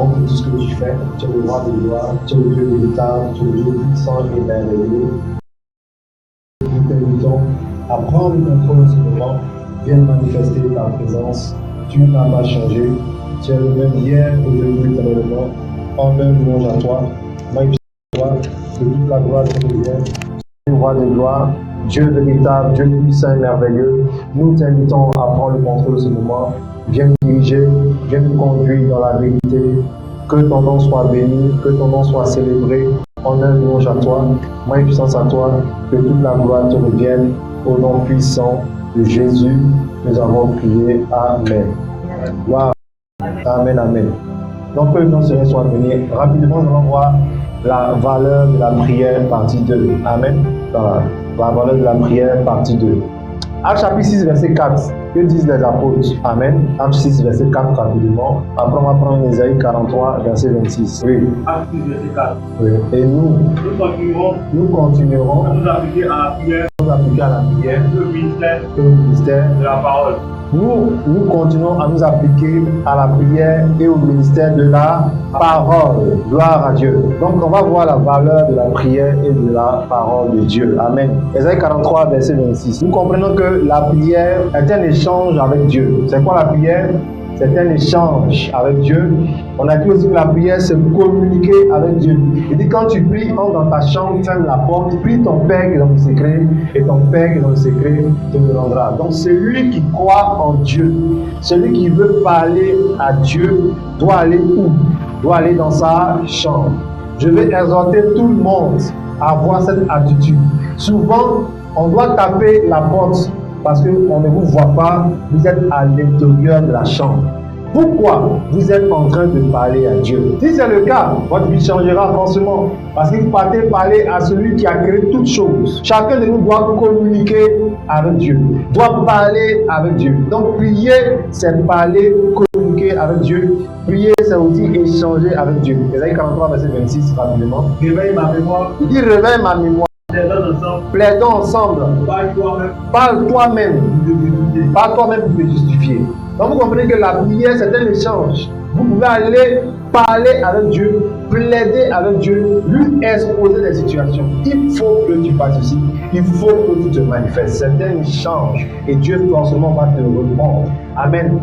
honte de tout ce que tu fais. Tu es le roi de gloire, tu es le Dieu véritable, tu es le Dieu puissant et merveilleux. Nous t'invitons à prendre le contrôle de ce moment. Viens manifester ta présence. Tu n'as pas changé. Tu es le même hier, aujourd'hui, éternellement. Honneur, louange à toi. Magnifique à toi. Que toute la gloire te revienne. Tu es le roi de gloire, Dieu véritable, Dieu puissant et merveilleux. Nous t'invitons à prendre le contrôle de ce moment. Viens nous diriger, viens nous conduire dans la vérité. Que ton nom soit béni, que ton nom soit célébré. Honneur, louange à toi, magnificence à toi, que toute la gloire te revienne. Au nom puissant de Jésus, nous avons prié. Amen. Gloire. Amen, amen. Donc, que le nom Seigneur soit béni. Rapidement, nous allons voir la valeur de la prière, partie 2. Amen. La valeur de la prière, partie 2. Actes chapitre 6, verset 4. Que disent les apôtres? Amen. Actes 6, verset 4, rapidement. Après, on va prendre Ésaïe 43, verset 26. Oui. Actes 6, verset 4. Oui. Et nous continuerons à nous appliquer à la prière, le ministère de la parole. Nous continuons à nous appliquer à la prière et au ministère de la parole. Gloire à Dieu. Donc, on va voir la valeur de la prière et de la parole de Dieu. Amen. Ésaïe 43, verset 26. Nous comprenons que la prière est un échange avec Dieu. C'est quoi la prière? C'est un échange avec Dieu. On a dit aussi que la prière, c'est communiquer avec Dieu. Il dit quand tu pries, entre dans ta chambre, ferme la porte, prie ton Père qui est dans le secret, et ton Père qui est dans le secret te le rendra. Donc celui qui croit en Dieu, celui qui veut parler à Dieu, doit aller où? Doit aller dans sa chambre. Je vais exhorter tout le monde à avoir cette attitude. Souvent, on doit taper la porte parce qu'on ne vous voit pas, vous êtes à l'intérieur de la chambre. Pourquoi vous êtes en train de parler à Dieu? Si c'est le cas, votre vie changera forcément. Parce que vous partez parler à celui qui a créé toutes choses. Chacun de nous doit communiquer avec Dieu, doit parler avec Dieu. Donc prier, c'est parler, communiquer avec Dieu. Prier, c'est aussi échanger avec Dieu. Ésaïe 43, verset 26, rapidement. Réveille ma mémoire. Il dit réveille ma mémoire. Plaidons ensemble. Parle toi-même. Parle toi-même pour te justifier. Donc vous comprenez que la prière, c'est un échange. Vous pouvez aller parler avec Dieu, plaider avec Dieu, lui exposer des situations. Il faut que tu fasses ceci. Il faut que tu te manifestes. C'est un échange. Et Dieu forcément va te répondre. Amen.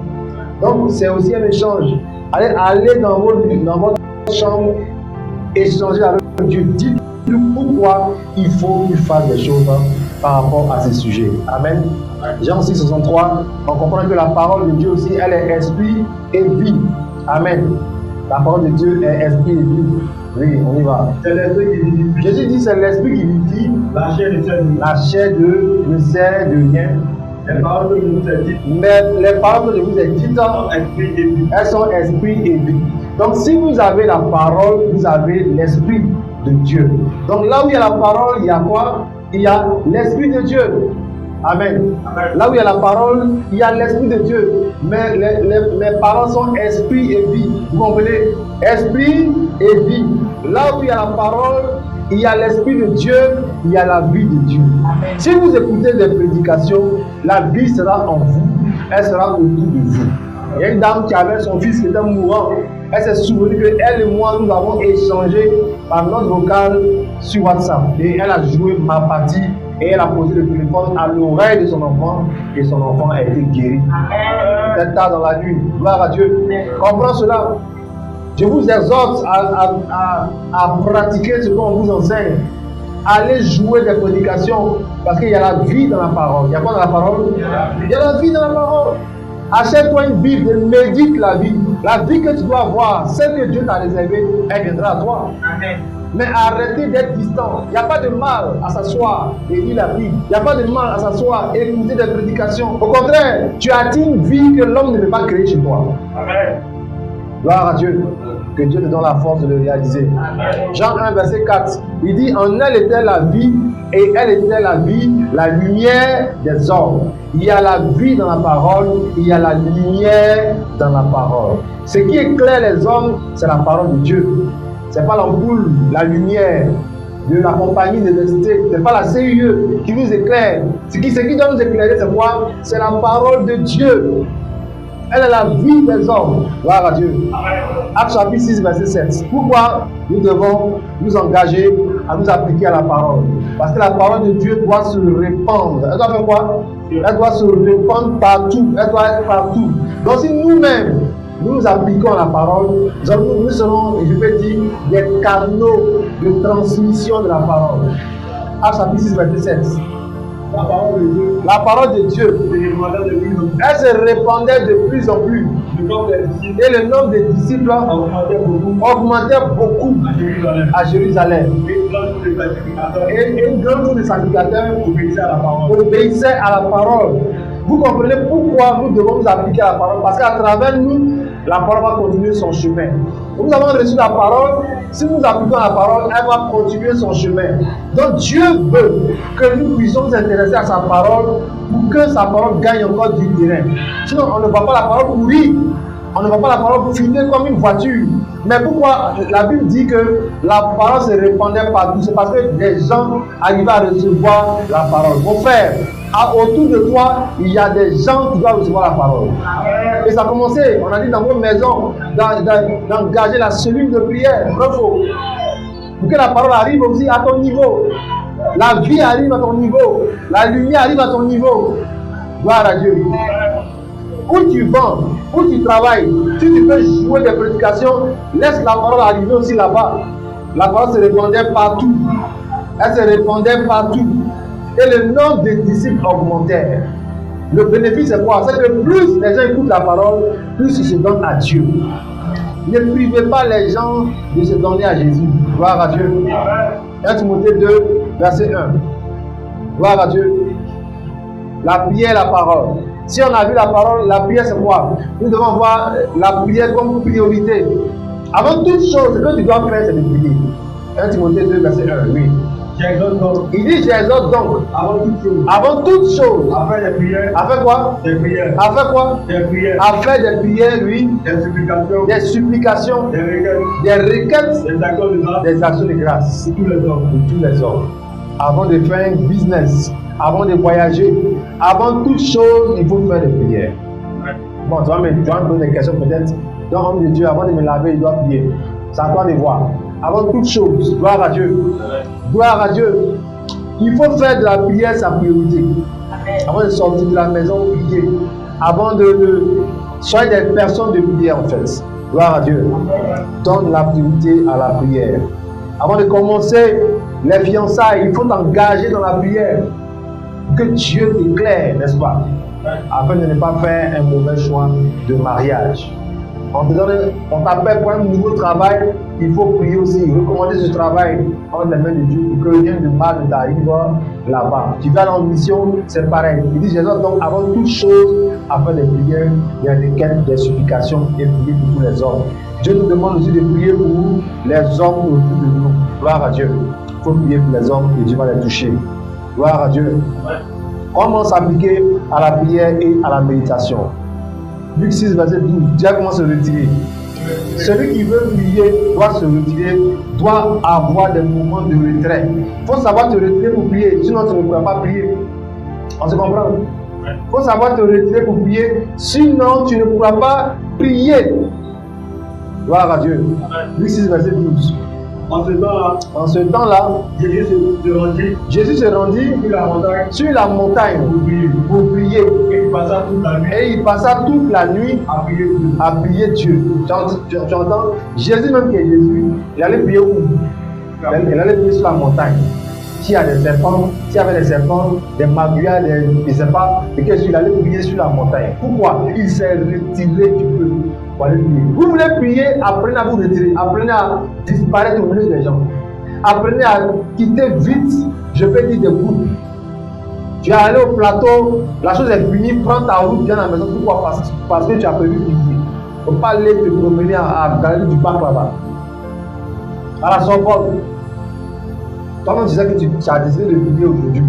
Donc c'est aussi un échange. Allez dans votre chambre, échanger avec Dieu. Dites pourquoi il faut qu'il fasse des choses par rapport à ces sujets. Amen. Jean 6, 63, on comprend que la parole de Dieu aussi, elle est esprit et vie. Amen. La parole de Dieu est esprit et vie. Oui, on y va. C'est l'esprit qui vivifie. Jésus dit c'est l'esprit qui vivifie. La chair ne sert de rien. La chair ne sert de rien. Les paroles que je vous ai dites, mais les paroles que je vous ai dites, elles sont esprit et vie. Donc si vous avez la parole, vous avez l'esprit de Dieu. Donc là où il y a la parole, il y a quoi? Il y a l'esprit de Dieu. Amen. Là où il y a la parole, il y a l'esprit de Dieu. Mais mes paroles sont esprit et vie. Vous comprenez? Esprit et vie. Là où il y a la parole, il y a l'esprit de Dieu, il y a la vie de Dieu. Amen. Si vous écoutez des prédications, la vie sera en vous, elle sera autour de vous. Il y a une dame qui avait son fils qui était mourant. Elle s'est souvenue qu'elle et moi, nous avons échangé par notre vocal sur WhatsApp. Et elle a joué ma partie et elle a posé le téléphone à l'oreille de son enfant et son enfant a été guéri. Peut-être tard dans la nuit. Gloire à Dieu. Comprends cela. Je vous exhorte à pratiquer ce qu'on vous enseigne. Allez jouer des prédications parce qu'il y a la vie dans la parole. Il y a quoi dans la parole? Il y a la vie dans la parole. Achète-toi une Bible et médite la vie. La vie que tu dois avoir, celle que Dieu t'a réservée, elle viendra à toi. Amen. Mais arrêtez d'être distant. Il n'y a pas de mal à s'asseoir et lire la Bible. Il n'y a pas de mal à s'asseoir et écouter des prédications. Au contraire, tu attires une vie que l'homme ne peut pas créer chez toi. Amen. Gloire à Dieu. Que Dieu te donne la force de le réaliser. Amen. Jean 1, verset 4. Il dit, en elle était la vie, et elle était la vie, la lumière des hommes. Il y a la vie dans la parole, il y a la lumière dans la parole. Ce qui éclaire les hommes, c'est la parole de Dieu. Ce n'est pas l'ampoule, la lumière de la compagnie d'électricité, ce n'est pas la CIE qui nous éclaire. Ce qui doit nous éclairer, c'est quoi? C'est la parole de Dieu. Elle est la vie des hommes. Gloire à Dieu. Acte chapitre 6, verset 7. Pourquoi nous devons nous engager à nous appliquer à la parole? Parce que la parole de Dieu doit se répandre. Elle doit faire quoi? Elle doit se répandre partout. Elle doit être partout. Donc si nous-mêmes, nous appliquons la parole, nous serons, je peux dire, des canaux de transmission de la parole. Acte chapitre 6, verset 7. La parole de Dieu, elle se répandait de plus en plus. Et le nombre de disciples augmentait beaucoup à Jérusalem. Et une grande foule de sacrificateurs obéissait à la parole. Vous comprenez pourquoi nous devons nous appliquer à la parole? Parce qu'à travers nous, la parole va continuer son chemin. Nous avons reçu la parole. Si nous appliquons la parole, elle va continuer son chemin. Donc Dieu veut que nous puissions nous intéresser à sa parole pour que sa parole gagne encore du terrain. Sinon, on ne va pas la parole pourrir. On ne va pas la parole finir comme une voiture. Mais pourquoi la Bible dit que la parole se répandait partout? C'est parce que des gens arrivaient à recevoir la parole. Mon frère, autour de toi, il y a des gens qui doivent recevoir la parole. Et ça a commencé, on a dit dans vos maisons, d'engager la cellule de prière. Bravo. Pour que la parole arrive aussi à ton niveau. La vie arrive à ton niveau. La lumière arrive à ton niveau. Gloire à Dieu. Où tu vends, où tu travailles, si tu peux jouer des prédications, laisse la parole arriver aussi là-bas. La parole se répandait partout. Elle se répandait partout. Et le nombre de disciples augmentait. Le bénéfice c'est quoi? C'est que plus les gens écoutent la parole, plus ils se donnent à Dieu. Ne privez pas les gens de se donner à Jésus. Gloire à Dieu. 1 Timothée 2, verset 1. Gloire à Dieu. La prière, la parole. Si on a vu la parole, la prière c'est quoi? Nous devons voir la prière comme priorité. Avant toute chose, ce que tu dois faire, c'est de prier. 1 Timothée 2, verset 1. Oui. Il dit, j'exhorte donc, avant toute chose, à faire des prières, à faire quoi? Des prières, à faire quoi? Des prières, à faire des prières, oui, des supplications, des requêtes, des actions de grâce, de tous les hommes. Avant de faire un business, avant de voyager, avant toute chose, il faut faire des prières. Bon, tu vas me poser des questions peut-être. Donc, homme de Dieu, avant de me laver, il doit prier. C'est à toi de voir. Avant toute chose, gloire à Dieu. Gloire à Dieu. Il faut faire de la prière sa priorité. Avant de sortir de la maison, prier. Avant de soyez des personnes de prière en fait. Gloire à Dieu. Donne la priorité à la prière. Avant de commencer les fiançailles, il faut t'engager dans la prière. Que Dieu t'éclaire, n'est-ce pas? Afin de ne pas faire un mauvais choix de mariage. On t'appelle pour un nouveau travail, il faut prier aussi, recommander ce travail entre les mains de Dieu pour que rien de mal ne t'arrive là-bas. Tu vas en mission, c'est pareil. Il dit, Jésus, donc avant toute chose, afin de prier, il y a des quêtes, des supplications et prier pour tous les hommes. Dieu nous demande aussi de prier pour les hommes autour de nous. Gloire à Dieu. Il faut prier pour les hommes et Dieu va les toucher. Gloire à Dieu. Comment s'appliquer à la prière et à la méditation? Luc 6, verset 12, Dieu comment se retirer. Celui qui veut prier doit se retirer, doit avoir des moments de retrait. Il faut savoir te retirer pour prier, sinon tu ne pourras pas prier. On se comprend? Il faut savoir te retirer pour prier, sinon tu ne pourras pas prier. Gloire à Dieu. Luc 6, verset 12. En ce temps-là, Jésus se rendit sur la montagne pour prier. Et il passa toute la nuit à prier Dieu. Tu entends? Jésus même qui est Jésus, il allait prier où? Il allait prier sur la montagne. S'il y a des serpents, s'il y avait des serpents, des magouillards, des serpents, et qu'il allait prier sur la montagne. Pourquoi? Il s'est retiré du peuple pour aller prier. Vous voulez prier, apprenez à vous retirer, apprenez à disparaître au milieu des gens. Apprenez à quitter vite, je peux dire, des groupes. Tu es allé au plateau, la chose est finie, prends ta route, viens à la maison. Pourquoi? Parce que tu as prévu prier. Il ne faut pas aller te promener à la galerie du parc là-bas. À la Sorbonne. Toi-même, tu sais que tu as décidé de prier aujourd'hui.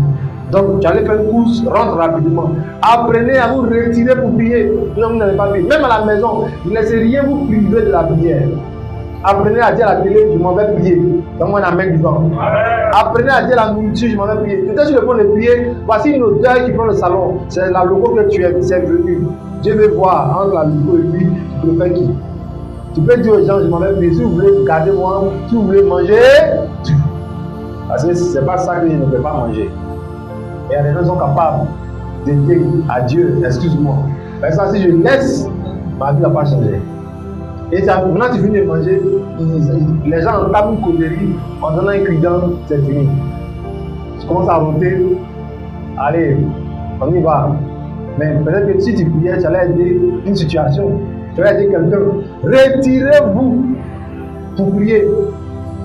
Donc, tu allais faire une course, rentre rapidement. Apprenez à vous retirer pour prier. Sinon, vous n'allez pas prier. Même à la maison, ne laissez rien vous priver de la prière. Apprenez à dire à la télé, je m'en vais prier. Donne-moi la main du vent. Apprenez à dire à la nourriture, je m'en vais prier. Peut-être sur le point de prier, voici une odeur qui prend le salon. C'est la logo que tu es venu. Dieu veut voir entre la lipo et lui, tu préfères qui? Tu peux dire aux gens, je m'en vais payer. Si vous voulez garder moi, si vous voulez manger, parce que c'est pas ça que je ne peux pas manger. Et il y a des gens qui sont capables de dire à Dieu, excuse-moi. Mais ça, si je laisse, ma vie ne va pas changer. Et maintenant tu finis de manger, les gens entament une connerie en donnant un cri-dent, c'est fini. Tu commences à roter, allez, on y va. Mais peut-être que si tu priais, tu allais aider une situation, tu allais aider quelqu'un. Retirez-vous pour prier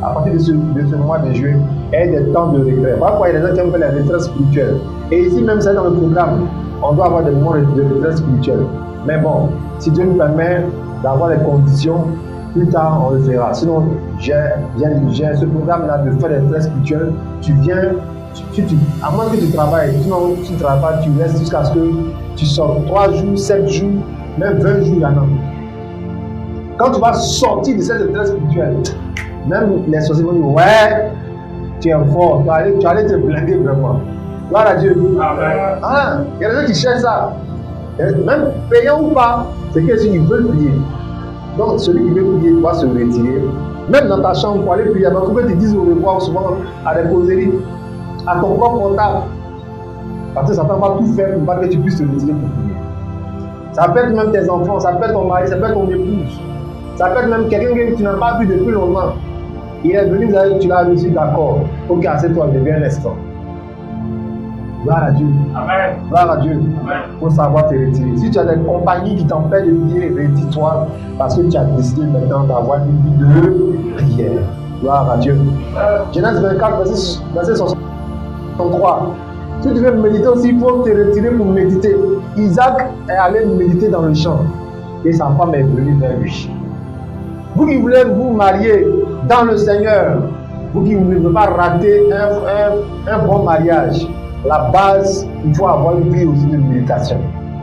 à partir de ce mois de juin et des temps de regret. Parfois, il y a des gens qui aiment faire les retraites spirituelles. Et ici, même c'est dans le programme, on doit avoir des moments de retraite spirituelle. Mais bon, si Dieu nous permet d'avoir les conditions, plus tard on le fera. Sinon, j'ai ce programme-là de faire des retraites spirituelles. Tu viens, à moins que tu travailles, sinon tu ne travailles pas, tu restes jusqu'à ce que tu sors 3 jours, 7 jours, même 20 jours, il y en a. Quand tu vas sortir de cette retraite spirituelle, même les sorciers vont dire, ouais, tu es fort, tu allais te blinder vraiment. Gloire à Dieu. Ah, il y a des gens qui cherchent ça. Même payant ou pas, c'est que s'ils veulent prier. Donc celui qui veut prier doit se retirer. Même dans ta chambre pour aller prier, il faut que tu dises au revoir souvent à des causeries, à ton propre portable. Parce que Satan va tout faire pour que tu puisses te retirer pour prier. Ça peut être même tes enfants, ça peut être ton mari, ça peut être ton épouse. Ça peut être même quelqu'un que tu n'as pas vu depuis longtemps. Il est venu, tu l'as reçu, d'accord. Ok, assieds-toi, deviens un instant. Gloire à Dieu. Amen. Gloire à Dieu. Il faut savoir te retirer. Si tu as des compagnies qui t'empêchent de prier, retire-toi parce que tu as décidé maintenant d'avoir une vie de prière. Gloire à Dieu. Genèse 24, verset 63. Si tu veux méditer aussi, il faut te retirer pour méditer. Isaac est allé méditer dans le champ et sa femme est venue vers lui. Vous qui voulez vous marier dans le Seigneur, vous qui ne voulez pas rater un bon mariage, la base, il faut avoir une vie aussi de méditation.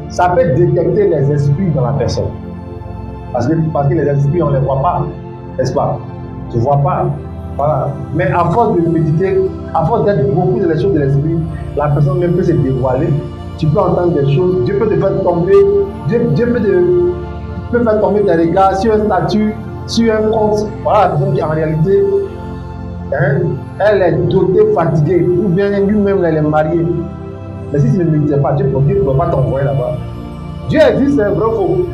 Ça peut détecter les esprits dans la personne. Parce que les esprits, on ne les voit pas, n'est-ce pas? Tu ne vois pas. Voilà. Mais à force de méditer, à force d'être beaucoup dans les choses de l'esprit, la personne même peut se dévoiler. Tu peux entendre des choses. Dieu peut te faire tomber. Dieu peut faire tomber tes regards sur un statut, sur un compte. Voilà la personne qui en réalité, elle est dotée, fatiguée, ou bien lui-même elle est mariée. Mais si tu ne méditais pas, Dieu ne peut pas t'envoyer là-bas. Dieu existe, c'est un vrai faux.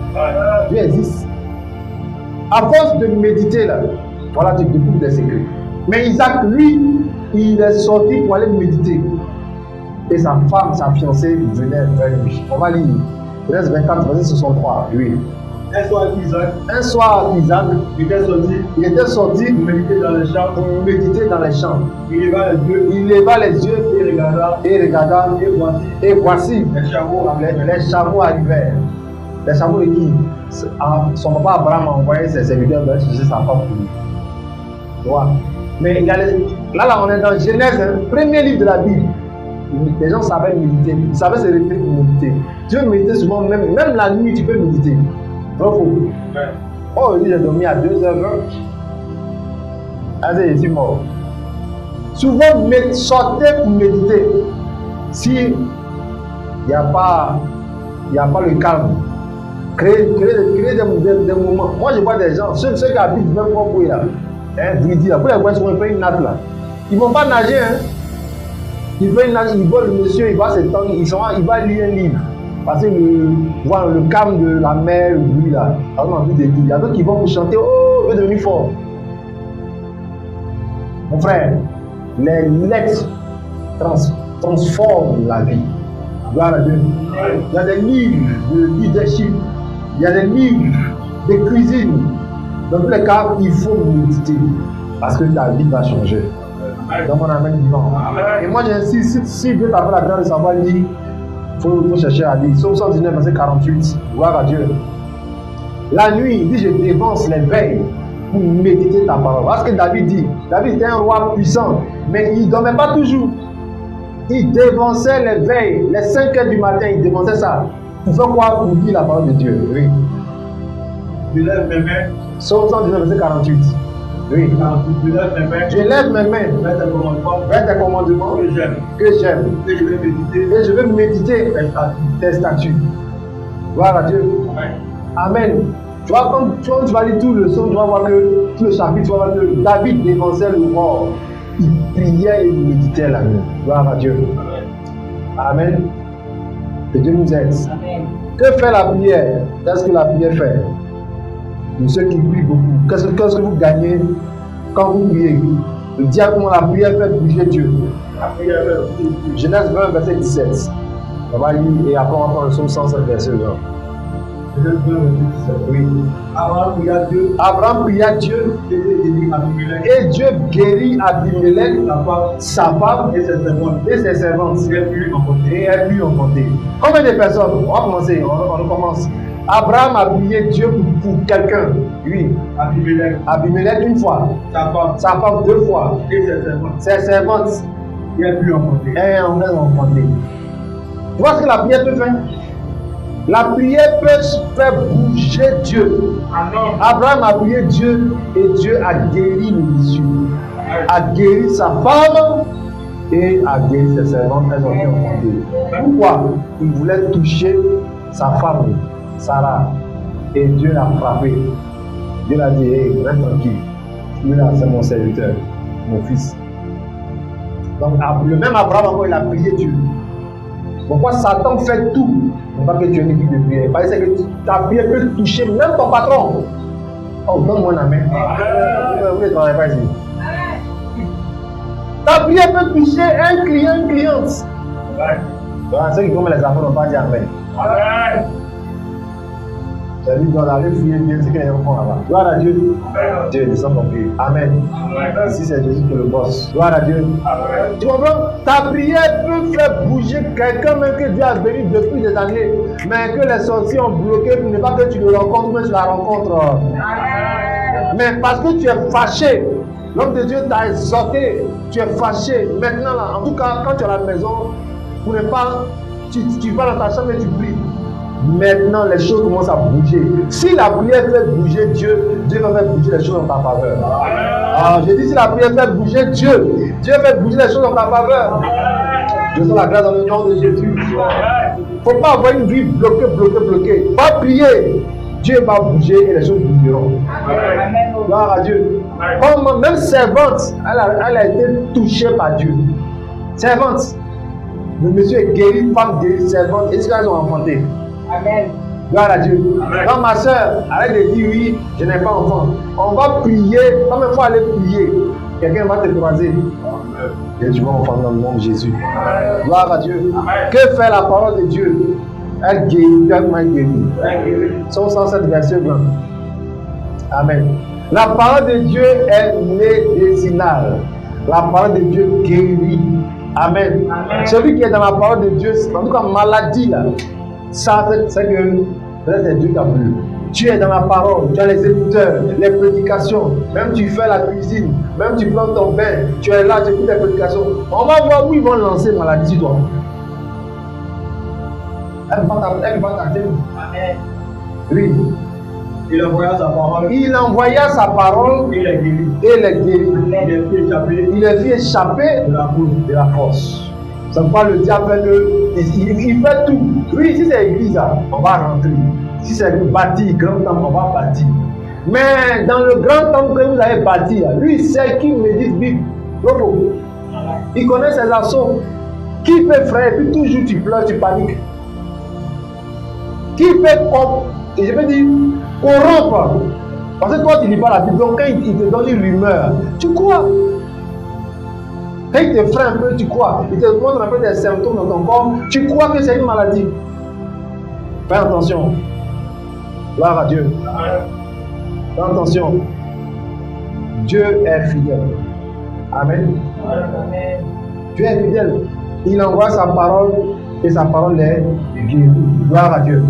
Dieu existe. À force de méditer là, voilà, tu découvres des secrets. Mais Isaac, lui, il est sorti pour aller méditer. Et sa femme, sa fiancée, venait vers lui. On va lire. Genèse 24, verset 63. Oui. Un soir, Isaac, il était sorti pour méditer dans les champs. Il leva les yeux et regarda. Et voici, les chameaux arrivèrent. Les chameaux de qui? Son papa Abraham a envoyé ses serviteurs pour chercher sa femme pour lui. Voilà. Mais il y a là, on est dans Genèse, premier livre de la Bible. Les gens savaient méditer, ils savaient se réveiller pour méditer. Tu veux méditer souvent, même la nuit, tu peux méditer. Bravo. Oh, j'ai dormi à 2h20. Allez, je suis mort. Souvent, sortez pour méditer. Si il n'y a pas le calme, créez des moments. Moi, je vois des gens, ceux qui habitent même pas pour là. Vidi là, pour les voir, ils font une natte là. Ils ne vont pas nager, hein. Ils font une natte, ils voient le monsieur, il va s'étendre, il va lire un livre. Parce que voir le calme de la mer, le bruit là, on a envie de dire. Il y a d'autres qui vont vous chanter, oh, je vais devenir fort. Mon frère, les lettres transforment la vie. Gloire à Dieu. Il y a des livres de leadership, il y a des livres de cuisine. Dans tous les cas, il faut méditer parce que ta vie va changer. Dans mon amen vivant. Et moi j'insiste, si Dieu t'a fait la grâce de savoir lire, il faut chercher à lire. Psaume 119, verset 48. Gloire à Dieu. La nuit, il dit, je dévance les veilles pour méditer ta parole. Voilà ce que David dit. David était un roi puissant, mais il ne dormait pas toujours. Il dévançait les veilles, les 5h du matin, il dévançait ça. Pour faire quoi? Pour lire la parole de Dieu. Oui. Je lève mes mains. Psaume 119, verset 48. Oui. Je lève mes mains vers tes commandements que j'aime. Et je vais méditer tes statuts. Gloire à Dieu. Amen. Tu vois, quand tu vas lire tout le son, tu vas voir que tout le chapitre, tu vas voir que David dévançait le roi. Il priait et il méditait la nuit. Gloire à Dieu. Amen. Que Dieu nous aide. Amen. Que fait la prière? Qu'est-ce que la prière fait? Pour ceux qui prient beaucoup, qu'est-ce que vous gagnez quand vous priez? Le diable, comment la prière fait bouger Dieu. La prière fait bouger Dieu. Genèse 20, verset 17. On va lire et après on va prendre le psaume 107, verset 20. Genèse 20, verset 17. Oui. Abraham pria Dieu. Abraham pria Dieu et Dieu guérit Abimelech, sa femme et ses servantes. Et ses servantes. Et elle lui emporté. Combien de personnes? On va commencer, on recommence. Abraham a prié Dieu pour quelqu'un. Oui. Abimelech une fois. Sa femme 2 fois. Et ses servantes. Et elle lui emporté. Et on va emporter. Tu vois ce que la prière peut faire? La prière peut faire bouger Dieu. Amen. Abraham a prié Dieu et Dieu a guéri le monsieur. A guéri sa femme et a guéri ses servantes. Elles ont été emportées. Pourquoi? Il voulait toucher sa femme, Sarah. Et Dieu l'a frappé. Dieu l'a dit, hey, reste tranquille. Lui là, c'est mon serviteur, mon fils. Donc le même Abraham encore, il a prié Dieu. Pourquoi Satan fait tout? On ne va pas que tu aies une équipe de prière. Parce que ta prière peut toucher même ton patron. Oh, donne-moi la main. Vous ne travaillez pas ici. Ta prière peut toucher un client, une cliente. Voilà, ceux qui tombent les enfants n'ont pas dit Amen. C'est lui qui doit aller fouiller bien ce qu'il y a enfants là-bas. Gloire à Dieu. Dieu descend ton pied. Amen. Ici c'est Jésus qui est le boss. Gloire à Dieu. Tu comprends? Ta prière peut faire bouger quelqu'un même que Dieu a béni depuis des années, mais que les sorciers ont bloqué pour ne pas que tu le rencontres, mais tu la rencontres. Mais parce que tu es fâché, l'homme de Dieu t'a exhorté, tu es fâché. Maintenant là, en tout cas, quand tu es à la maison, pour ne pas, tu vas dans ta chambre et tu pries. Maintenant, les choses commencent à bouger. Si la prière fait bouger Dieu, Dieu va faire bouger les choses en ta faveur. Ah, j'ai dit si la prière fait bouger Dieu, Dieu fait bouger les choses en ta faveur. Je sens la grâce dans le nom de Jésus. Il ne faut pas avoir une vie bloquée. Va prier. Dieu va bouger et les choses bougeront. Gloire à Dieu. Comme même servante, elle a été touchée par Dieu. Servante. Le monsieur est guéri, femme guérie, servante. Et ce qu'elles ont enfanté. Amen. Gloire à Dieu. Quand ma soeur arrête de dire oui, je n'ai pas enfant. On va prier, quand il faut aller prier, quelqu'un va te croiser. Et tu vas enfanter dans le nom de Jésus. Gloire à Dieu. Que fait la parole de Dieu? Elle guérit, elle guérit. Son 107 verset 20. Amen. La parole de Dieu est médicinale. La parole de Dieu guérit. Amen. Celui qui est dans la parole de Dieu, en tout cas maladie là, ça c'est que peut-être c'est Dieu qui a voulu. Tu es dans la parole, tu as les écouteurs, les prédications, même tu fais la cuisine, même tu prends ton bain, tu es là, tu écoutes les prédications. On va voir où ils vont lancer maladie sur toi. Elle va t'atteindre. Amen. Oui. Il envoya sa parole. Il envoya sa parole Et les guérit. et les guérit. Il les fit échapper Il les fit échapper de la force. Ça ne pas le diable fait que il fait tout. Oui, si c'est l'église, on va rentrer. Si c'est bâti, grand temple, on va bâtir. Mais dans le grand temple que vous avez bâti, lui, il sait qui médite Bible. Il connaît ses assauts. Qui peut frère, et puis toujours tu pleures, tu paniques. Qui peut, et je peux dire, corrompre. Parce que toi, tu ne lis pas la Bible. Donc, quand il te donne une rumeur, tu crois. Quand il te freine un peu, tu crois. Il te montre un peu des symptômes dans ton corps, tu crois que c'est une maladie. Fais attention. Gloire à Dieu. Fais attention. Dieu est fidèle. Amen. Amen. Dieu est fidèle. Il envoie sa parole et sa parole est guérie. Gloire à Dieu.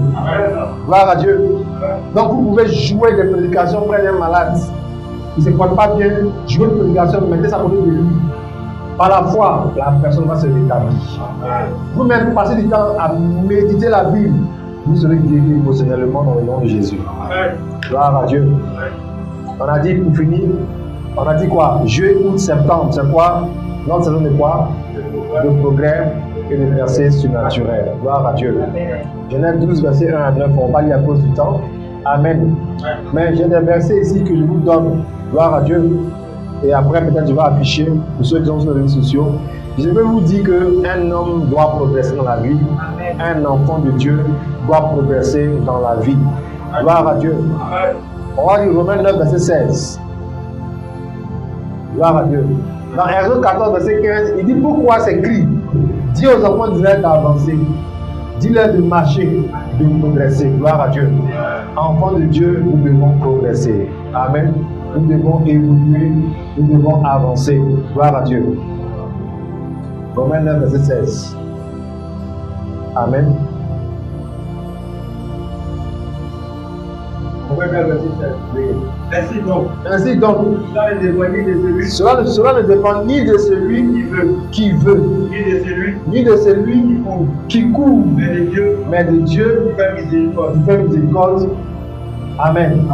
Gloire à Dieu. Donc vous pouvez jouer des prédications, prenez un malade. Il ne se porte pas bien, jouez une prédication, mettez ça à côté de lui. Par la foi, la personne va se rétablir. Vous-même passez du temps à méditer la Bible. Vous serez guéris émotionnellement dans le nom de Jésus. Gloire à Dieu. On a dit pour finir, on a dit quoi? Juillet, août, septembre, c'est quoi? Notre saison de quoi? De progrès, et des versets surnaturels. Gloire à Dieu. Genèse 12, verset 1 à 9, on va lire à cause du temps. Amen. Mais j'ai des versets ici que je vous donne. Gloire à Dieu. Et après, peut-être je vais afficher pour ceux qui sont sur les réseaux sociaux. Je vais vous dire qu'un homme doit progresser dans la vie. Un enfant de Dieu doit progresser dans la vie. Gloire à Dieu. On va lire Romains 9, verset 16. Gloire à Dieu. Dans Exode 14, verset 15, il dit pourquoi c'est écrit. Dis aux enfants d'Israël d'avancer. Dis-leur de marcher, de progresser. Gloire à Dieu. Enfants de Dieu, nous devons progresser. Amen. Nous devons évoluer, nous devons avancer. Gloire à Dieu. Romains 9, verset 16. Amen. Ainsi donc, cela ne dépend ni de celui qui veut, ni de celui qui court, mais de Dieu qui fait miséricorde. Amen.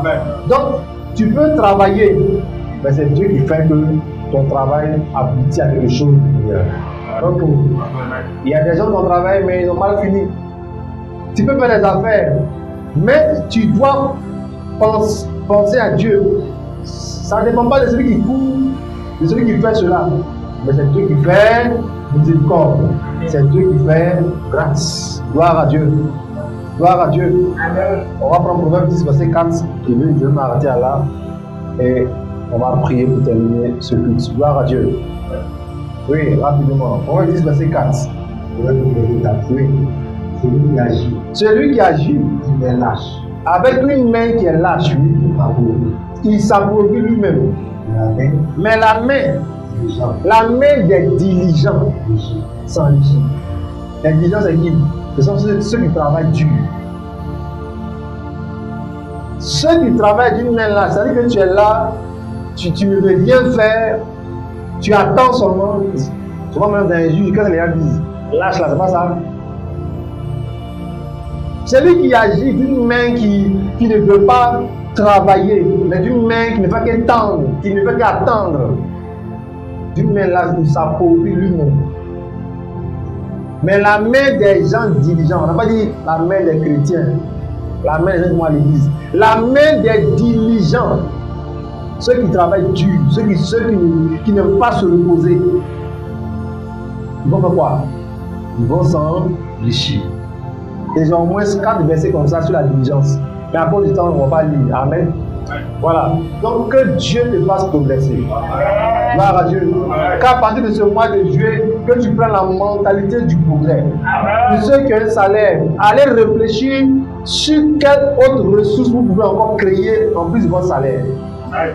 Donc, tu peux travailler, mais c'est Dieu qui fait que ton travail aboutit à quelque chose de meilleur. Donc, il y a des gens qui ont travaillé, mais ils ont mal fini. Tu peux faire des affaires, mais tu dois penser à Dieu. Ça ne dépend pas de celui qui court, de celui qui fait cela. Mais c'est Dieu qui fait miséricorde. C'est Dieu qui fait grâce. Gloire à Dieu. Gloire à Dieu. On va prendre Proverbe 10, verset 4. Je vais m'arrêter à là. Et on va prier pour terminer ce culte. Gloire à Dieu. Oui, rapidement. Proverbe 10, verset 4. Oui. Celui qui agit, il est lâche. Avec une main qui est lâche, il s'approprie lui-même. Mais la main des diligents s'enrichit. Les diligents, c'est qui? Ce sont ceux qui travaillent dur. Ceux qui travaillent d'une main là, c'est-à-dire que tu es là, tu ne veux rien faire, tu attends seulement. Souvent même dans les jours, quand les gens disent lâche là, c'est pas ça. Celui qui agit d'une main qui ne veut pas travailler, mais d'une main qui ne fait qu'attendre, qui ne fait qu'attendre, d'une main là, il s'approprie lui-même. Mais la main des gens diligents, on n'a pas dit la main des chrétiens, la main des gens qui vont à l'église, la main des diligents, ceux qui travaillent dur, ceux qui n'aiment pas se reposer, ils vont faire quoi? Ils vont s'enrichir. Et j'ai au moins 4 versets comme ça sur la diligence. Mais à cause du temps, on ne va pas lire. Amen. Voilà. Donc que Dieu te fasse progresser. Gloire à Dieu. Qu'à partir de ce mois de juillet, que tu prennes la mentalité du progrès. Pour ceux qui ont un salaire, allez réfléchir sur quelle autre ressource vous pouvez encore créer en plus de votre salaire.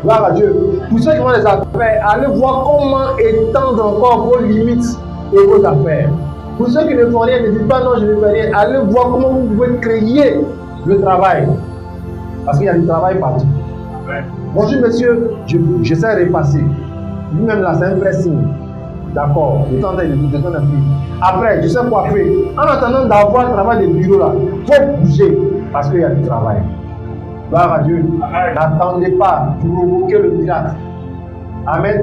Gloire à Dieu. Pour ceux qui ont des affaires, allez voir comment étendre encore vos limites et vos affaires. Pour ceux qui ne font rien, ne dites pas non, je ne fais rien. Allez voir comment vous pouvez créer le travail. Parce qu'il y a du travail partout. Bonjour monsieur, je sais repasser. Lui-même là, c'est un vrai signe. D'accord, je t'entends un peu. Après, je sais quoi faire. En attendant d'avoir le travail de bureau là, il faut bouger parce qu'il y a du travail. Gloire à Dieu. N'attendez pas pour provoquer le miracle. Amen.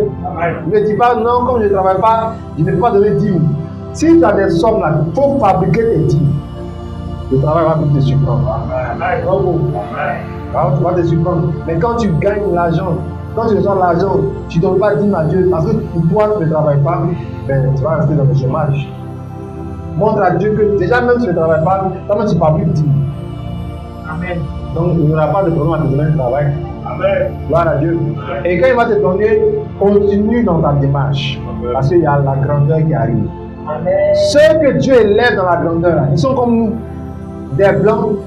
Ne dis pas non, comme je ne travaille pas, je ne peux pas donner 10 000. Si tu as des sommes là, il faut fabriquer tes dîmes. Le travail va vite te surprendre. Bravo. Tu vas te surprendre. Mais quand tu gagnes l'argent, quand tu reçois l'argent, tu ne donnes pas 10 000 à Dieu parce que toi tu ne travailles pas, ben, tu vas rester dans le chômage. Montre à Dieu que déjà même si tu ne travailles pas, toi-même tu fabriques 10 000. Amen. Donc il n'y aura pas de problème à te donner le travail. Amen. Gloire à Dieu. Et quand il va te donner, continue dans ta démarche. Parce qu'il y a la grandeur qui arrive. Amen. Ceux que Dieu élève dans la grandeur, ils sont comme nous, des blancs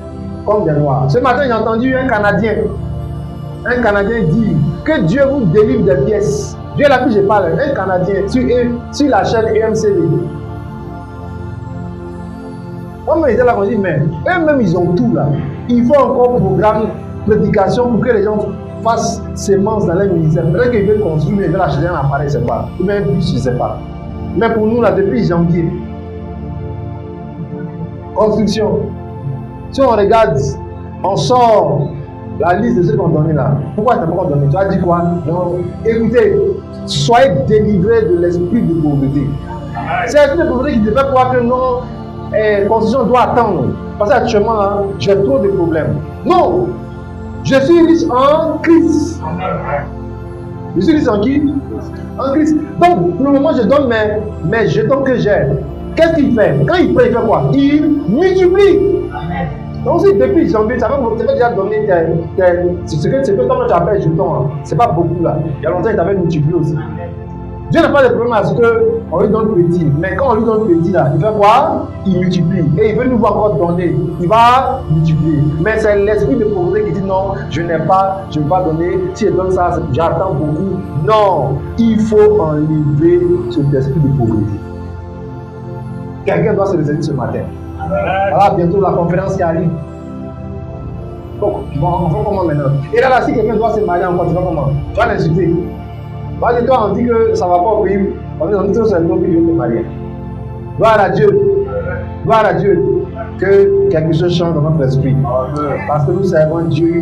comme des noirs. Ce matin, j'ai entendu un Canadien dit que Dieu vous délivre des pièces. Dieu là que je parle, un Canadien sur la chaîne EMCV. Moi, j'étais là, on dit, mais eux-mêmes, ils ont tout là. Il faut encore programme, prédication pour que les gens fassent sémence dans les ministères. Peut-être qu'ils veulent construire, ils veulent acheter un appareil, je ne sais pas. Ou même un bus, je ne sais pas. Mais pour nous, là, depuis janvier, construction. Si on regarde, on sort la liste de ceux qu'on donné là. Pourquoi tu n'as pas encore donné? Tu as dit quoi? Non. Écoutez, soyez délivrés de l'esprit de pauvreté. C'est l'esprit de pauvreté qui devait croire que non, la constitution doit attendre. Parce qu'actuellement, là, j'ai trop de problèmes. Non! Je suis riche en Christ. Je suis riche en qui? En Christ. Donc, pour le moment, je donne mes jetons que j'ai. Qu'est-ce qu'il fait? Quand il fait quoi? Il multiplie. Donc, si depuis janvier, ça va déjà donner ce que toi tu appelles jetons. Hein. C'est pas beaucoup là. Il y a longtemps, il t'avait multiplié aussi. Dieu n'a pas de problème à ce qu'on lui donne petit. Mais quand on lui donne petit là, il fait quoi? Il multiplie. Et il veut nous encore donner. Il va multiplier. Mais c'est l'esprit de pauvreté qui dit non, je n'ai pas, je ne vais pas donner. Si je donne ça, j'attends beaucoup. Non, il faut enlever cet esprit de pauvreté. Quelqu'un doit se réaliser ce matin. Voilà, bientôt la conférence qui arrive. Donc, on fait comment maintenant? Et là, si quelqu'un doit se marier encore, tu vas comment? Tu vas l'insulter. Parce que toi, on dit que ça ne va pas au pays. On dit que c'est un pays de marier. Gloire à Dieu. Gloire à Dieu. Que quelque chose change dans notre esprit. Parce que nous servons Dieu.